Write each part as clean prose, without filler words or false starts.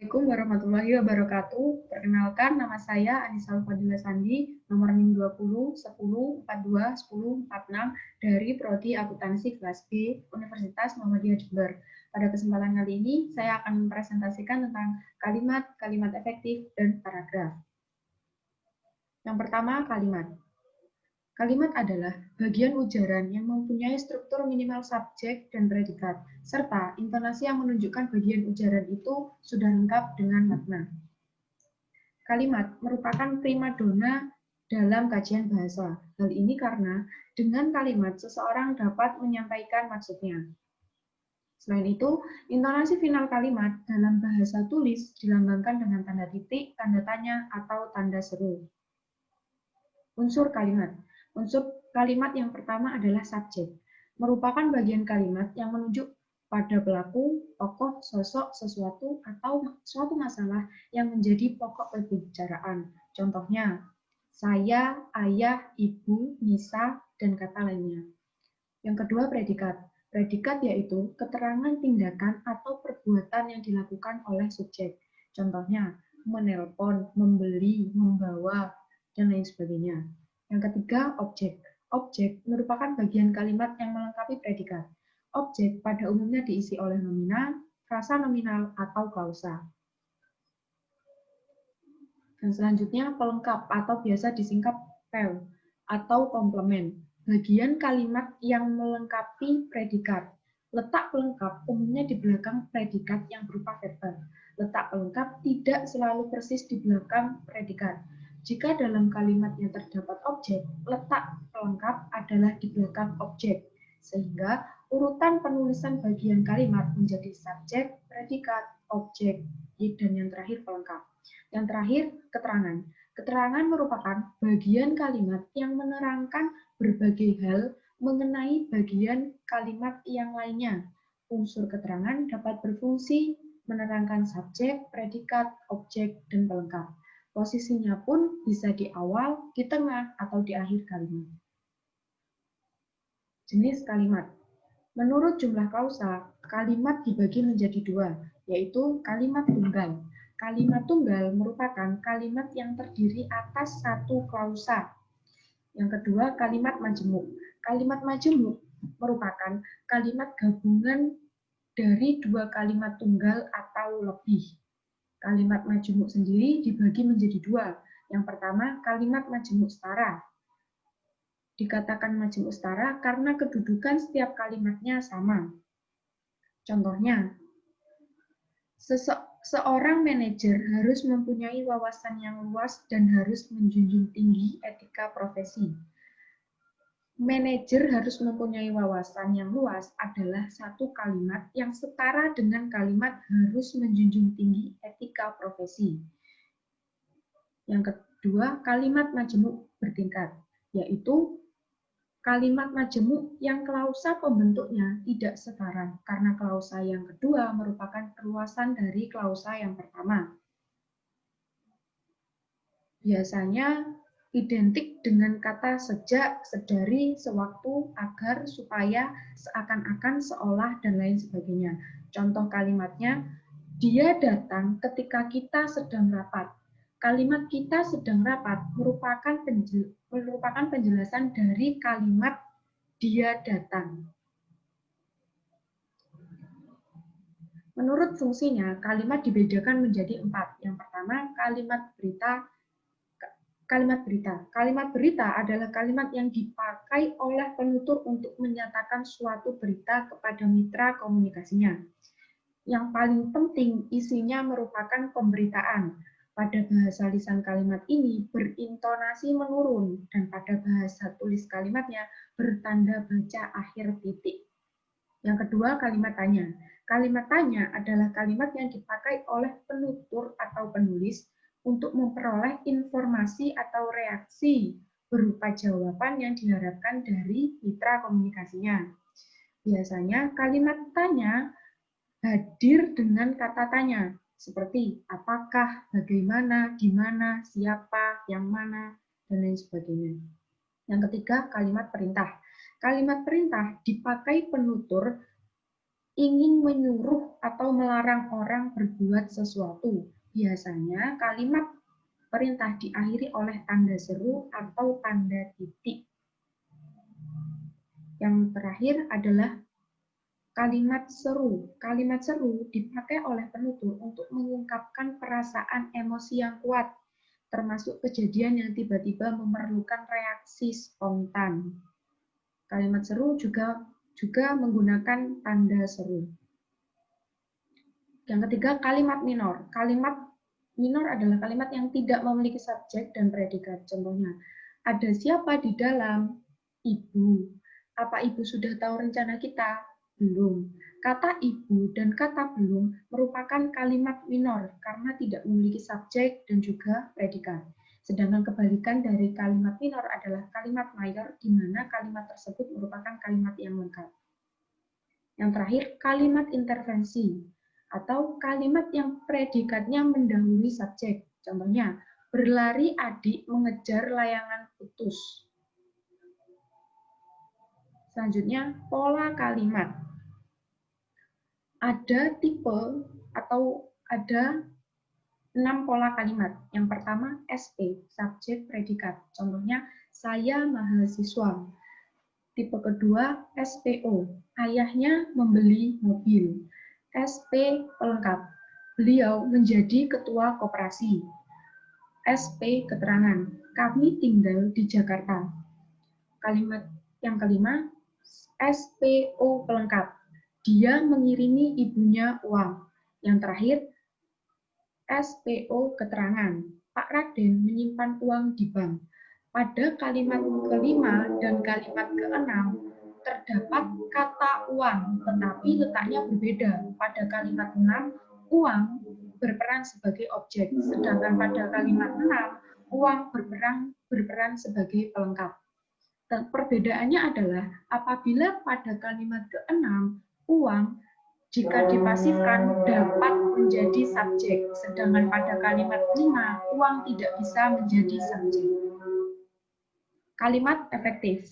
Assalamualaikum warahmatullahi wabarakatuh. Perkenalkan, nama saya Anissa Fadila Sandi, nomor NIM 20 10 42 10 46 dari Prodi Akuntansi kelas B Universitas Muhammadiyah Jember. Pada kesempatan kali ini, saya akan mempresentasikan tentang kalimat efektif dan paragraf. Yang pertama, kalimat. Kalimat adalah bagian ujaran yang mempunyai struktur minimal subjek dan predikat, serta intonasi yang menunjukkan bagian ujaran itu sudah lengkap dengan makna. Kalimat merupakan primadona dalam kajian bahasa. Hal ini karena dengan kalimat seseorang dapat menyampaikan maksudnya. Selain itu, intonasi final kalimat dalam bahasa tulis dilambangkan dengan tanda titik, tanda tanya, atau tanda seru. Unsur kalimat. Unsur kalimat yang pertama adalah subjek, merupakan bagian kalimat yang menunjuk pada pelaku, tokoh, sosok, sesuatu, atau suatu masalah yang menjadi pokok pembicaraan. Contohnya, saya, ayah, ibu, Nisa, dan kata lainnya. Yang kedua, predikat. Predikat yaitu keterangan tindakan atau perbuatan yang dilakukan oleh subjek. Contohnya, menelpon, membeli, membawa, dan lain sebagainya. Yang ketiga, objek. Objek merupakan bagian kalimat yang melengkapi predikat. Objek pada umumnya diisi oleh nominal, frasa nominal, atau klausa. Dan selanjutnya, pelengkap atau biasa disingkat PEL atau komplement. Bagian kalimat yang melengkapi predikat. Letak pelengkap umumnya di belakang predikat yang berupa verbal. Letak pelengkap tidak selalu persis di belakang predikat. Jika dalam kalimatnya terdapat objek, letak pelengkap adalah di belakang objek, sehingga urutan penulisan bagian kalimat menjadi subjek, predikat, objek, dan yang terakhir pelengkap. Yang terakhir, keterangan. Keterangan merupakan bagian kalimat yang menerangkan berbagai hal mengenai bagian kalimat yang lainnya. Unsur keterangan dapat berfungsi menerangkan subjek, predikat, objek, dan pelengkap. Posisinya pun bisa di awal, di tengah, atau di akhir kalimat. Jenis kalimat. Menurut jumlah klausa, kalimat dibagi menjadi dua, yaitu kalimat tunggal. Kalimat tunggal merupakan kalimat yang terdiri atas satu klausa. Yang kedua, kalimat majemuk. Kalimat majemuk merupakan kalimat gabungan dari dua kalimat tunggal atau lebih. Kalimat majemuk sendiri dibagi menjadi dua. Yang pertama, kalimat majemuk setara. Dikatakan majemuk setara karena kedudukan setiap kalimatnya sama. Contohnya, seorang manajer harus mempunyai wawasan yang luas dan harus menjunjung tinggi etika profesi. Manajer harus mempunyai wawasan yang luas adalah satu kalimat yang setara dengan kalimat harus menjunjung tinggi etika profesi. Yang kedua, kalimat majemuk bertingkat, yaitu kalimat majemuk yang klausa pembentuknya tidak setara, karena klausa yang kedua merupakan perluasan dari klausa yang pertama. Biasanya identik dengan kata sejak, sedari, sewaktu, agar, supaya, seakan-akan, seolah, dan lain sebagainya. Contoh kalimatnya, dia datang ketika kita sedang rapat. Kalimat kita sedang rapat merupakan penjelasan dari kalimat dia datang. Menurut fungsinya, kalimat dibedakan menjadi 4. Yang pertama, kalimat berita. Kalimat berita adalah kalimat yang dipakai oleh penutur untuk menyatakan suatu berita kepada mitra komunikasinya. Yang paling penting, isinya merupakan pemberitaan. Pada bahasa lisan kalimat ini berintonasi menurun, dan pada bahasa tulis kalimatnya bertanda baca akhir titik. Yang kedua, kalimat tanya. Kalimat tanya adalah kalimat yang dipakai oleh penutur atau penulis untuk memperoleh informasi atau reaksi berupa jawaban yang diharapkan dari mitra komunikasinya. Biasanya kalimat tanya hadir dengan kata tanya, seperti apakah, bagaimana, di mana, siapa, yang mana, dan lain sebagainya. Yang ketiga, kalimat perintah. Kalimat perintah dipakai penutur ingin menyuruh atau melarang orang berbuat sesuatu. Biasanya kalimat perintah diakhiri oleh tanda seru atau tanda titik. Yang terakhir adalah kalimat seru. Kalimat seru dipakai oleh penutur untuk mengungkapkan perasaan emosi yang kuat, termasuk kejadian yang tiba-tiba memerlukan reaksi spontan. Kalimat seru juga menggunakan tanda seru. Yang ketiga, kalimat minor. Kalimat minor adalah kalimat yang tidak memiliki subjek dan predikat. Contohnya, ada siapa di dalam? Ibu. Apa ibu sudah tahu rencana kita? Belum. Kata ibu dan kata belum merupakan kalimat minor karena tidak memiliki subjek dan juga predikat. Sedangkan kebalikan dari kalimat minor adalah kalimat mayor, di mana kalimat tersebut merupakan kalimat yang lengkap. Yang terakhir, kalimat intervensi atau kalimat yang predikatnya mendahului subjek. Contohnya, berlari adik mengejar layangan putus. Selanjutnya, pola kalimat. Ada tipe atau ada 6 pola kalimat. Yang pertama, SP, subjek predikat. Contohnya, saya mahasiswa. Tipe kedua, SPO, ayahnya membeli mobil. SP pelengkap, beliau menjadi ketua koperasi. SP keterangan, kami tinggal di Jakarta. Kalimat yang kelima, SPO pelengkap, dia mengirimi ibunya uang. Yang terakhir, SPO keterangan, Pak Raden menyimpan uang di bank. Pada kalimat kelima dan kalimat keenam terdapat kata uang, tetapi letaknya berbeda. Pada kalimat 6, uang berperan sebagai objek, sedangkan pada kalimat 6, uang berperan sebagai pelengkap. Dan perbedaannya adalah apabila pada kalimat keenam, uang jika dipasifkan dapat menjadi subjek, sedangkan pada kalimat 5, uang tidak bisa menjadi subjek. Kalimat efektif.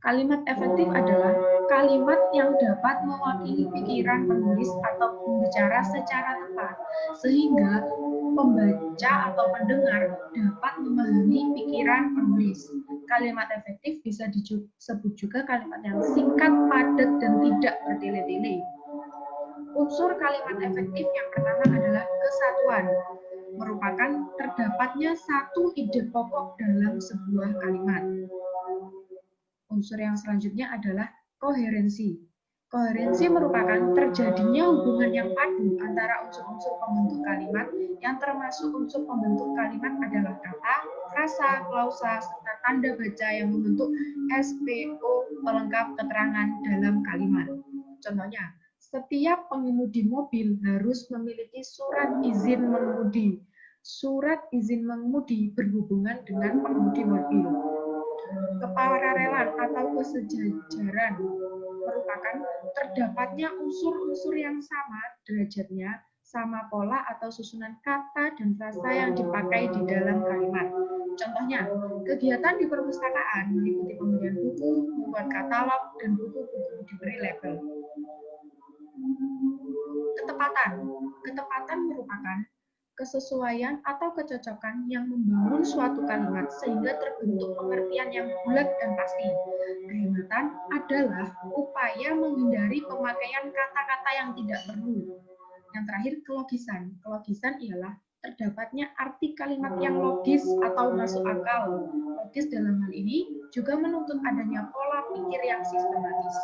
Kalimat efektif adalah kalimat yang dapat mewakili pikiran penulis atau pembicara secara tepat, sehingga pembaca atau pendengar dapat memahami pikiran penulis. Kalimat efektif bisa disebut juga kalimat yang singkat, padat, dan tidak bertele-tele. Unsur kalimat efektif yang pertama adalah kesatuan, merupakan terdapatnya satu ide pokok dalam sebuah kalimat. Unsur yang selanjutnya adalah koherensi. Koherensi merupakan terjadinya hubungan yang padu antara unsur-unsur pembentuk kalimat, yang termasuk unsur pembentuk kalimat adalah kata, frasa, klausa, serta tanda baca yang membentuk SPO pelengkap keterangan dalam kalimat. Contohnya, setiap pengemudi mobil harus memiliki surat izin mengemudi. Surat izin mengemudi berhubungan dengan pengemudi mobil. Keparalelan atau kesejajaran merupakan terdapatnya unsur-unsur yang sama derajatnya, sama pola atau susunan kata dan frasa yang dipakai di dalam kalimat. Contohnya, kegiatan di perpustakaan meliputi pembelian buku, membuat katalog, dan buku-buku diberi label. Ketepatan merupakan kesesuaian atau kecocokan yang membangun suatu kalimat sehingga terbentuk pengertian yang bulat dan pasti. Kehematan adalah upaya menghindari pemakaian kata-kata yang tidak perlu. Yang terakhir, kelogisan. Kelogisan ialah terdapatnya arti kalimat yang logis atau masuk akal. Logis dalam hal ini juga menuntut adanya pola pikir yang sistematis.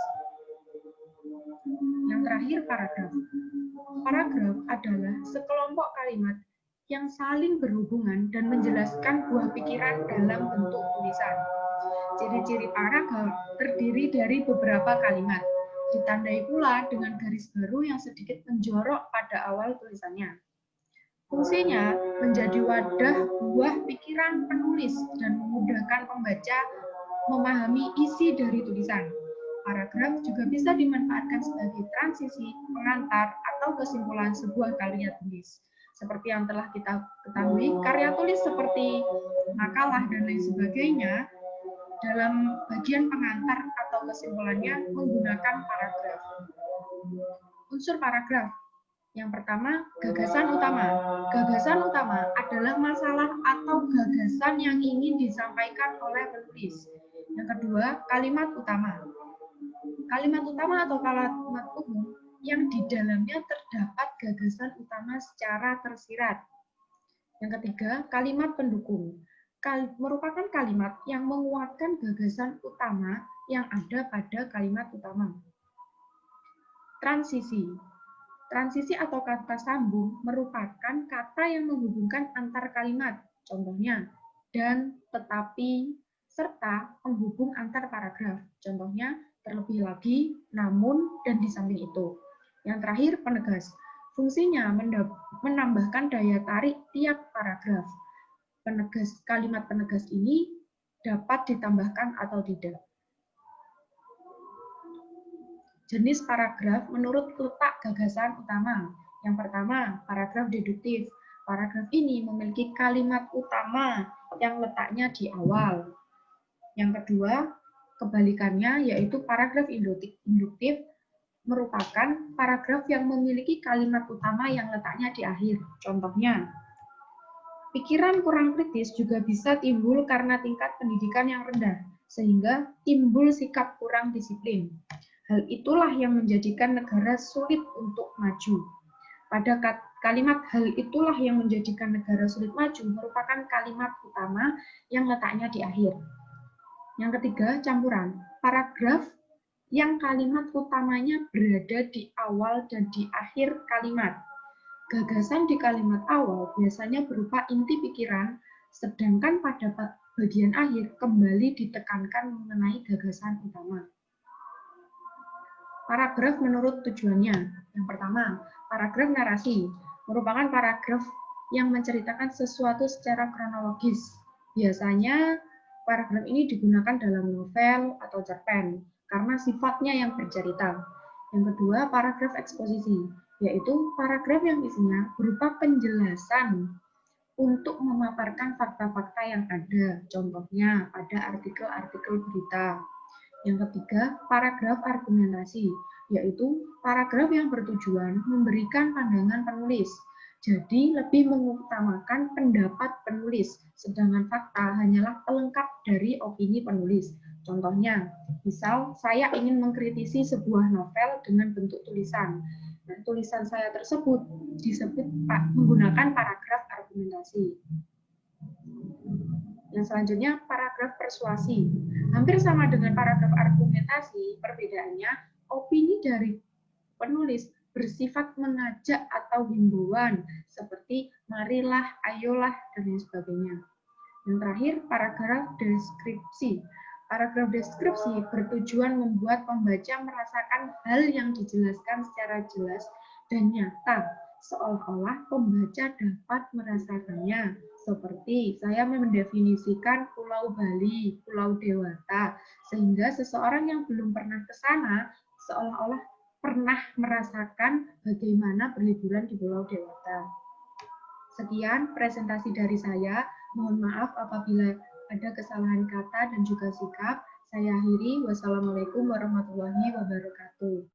Yang terakhir, paragraf. Paragraf adalah sekelompok kalimat yang saling berhubungan dan menjelaskan buah pikiran dalam bentuk tulisan. Ciri-ciri paragraf terdiri dari beberapa kalimat, ditandai pula dengan garis baru yang sedikit menjorok pada awal tulisannya. Fungsinya menjadi wadah buah pikiran penulis dan memudahkan pembaca memahami isi dari tulisan. Paragraf juga bisa dimanfaatkan sebagai transisi, pengantar, atau kesimpulan sebuah karya tulis. Seperti yang telah kita ketahui, karya tulis seperti makalah dan lain sebagainya, dalam bagian pengantar atau kesimpulannya menggunakan paragraf. Unsur paragraf. Yang pertama, gagasan utama. Gagasan utama adalah masalah atau gagasan yang ingin disampaikan oleh penulis. Yang kedua, kalimat utama. Kalimat utama atau kalimat umum yang di dalamnya terdapat gagasan utama secara tersirat. Yang ketiga, kalimat pendukung. Merupakan kalimat yang menguatkan gagasan utama yang ada pada kalimat utama. Transisi. Transisi atau kata sambung merupakan kata yang menghubungkan antar kalimat, contohnya dan, tetapi, serta penghubung antar paragraf, contohnya terlebih lagi, namun, dan di samping itu. Yang terakhir, penegas. Fungsinya menambahkan daya tarik tiap paragraf. Kalimat penegas ini dapat ditambahkan atau tidak. Jenis paragraf menurut letak gagasan utama. Yang pertama, paragraf deduktif. Paragraf ini memiliki kalimat utama yang letaknya di awal. Yang kedua, kebalikannya yaitu paragraf induktif merupakan paragraf yang memiliki kalimat utama yang letaknya di akhir. Contohnya, pikiran kurang kritis juga bisa timbul karena tingkat pendidikan yang rendah, sehingga timbul sikap kurang disiplin. Hal itulah yang menjadikan negara sulit untuk maju. Pada kalimat hal itulah yang menjadikan negara sulit maju merupakan kalimat utama yang letaknya di akhir. Yang ketiga, campuran. Paragraf yang kalimat utamanya berada di awal dan di akhir kalimat. Gagasan di kalimat awal biasanya berupa inti pikiran, sedangkan pada bagian akhir kembali ditekankan mengenai gagasan utama. Paragraf menurut tujuannya. Yang pertama, paragraf narasi merupakan paragraf yang menceritakan sesuatu secara kronologis. Biasanya paragraf ini digunakan dalam novel atau cerpen karena sifatnya yang bercerita. Yang kedua, paragraf eksposisi, yaitu paragraf yang isinya berupa penjelasan untuk memaparkan fakta-fakta yang ada, contohnya pada artikel-artikel berita. Yang ketiga, paragraf argumentasi, yaitu paragraf yang bertujuan memberikan pandangan penulis. Jadi, lebih mengutamakan pendapat penulis, sedangkan fakta hanyalah pelengkap dari opini penulis. Contohnya, misal saya ingin mengkritisi sebuah novel dengan bentuk tulisan. Nah, tulisan saya tersebut disebut menggunakan paragraf argumentasi. Yang selanjutnya, paragraf persuasi. Hampir sama dengan paragraf argumentasi, perbedaannya opini dari penulis bersifat mengajak atau himbauan, seperti marilah, ayolah, dan lain sebagainya. Yang terakhir, paragraf deskripsi. Paragraf deskripsi bertujuan membuat pembaca merasakan hal yang dijelaskan secara jelas dan nyata, seolah-olah pembaca dapat merasakannya. Seperti saya mendefinisikan Pulau Bali, Pulau Dewata, sehingga seseorang yang belum pernah ke sana seolah-olah pernah merasakan bagaimana berliburan di Pulau Dewata. Sekian presentasi dari saya. Mohon maaf apabila ada kesalahan kata dan juga sikap. Saya akhiri. Wassalamualaikum warahmatullahi wabarakatuh.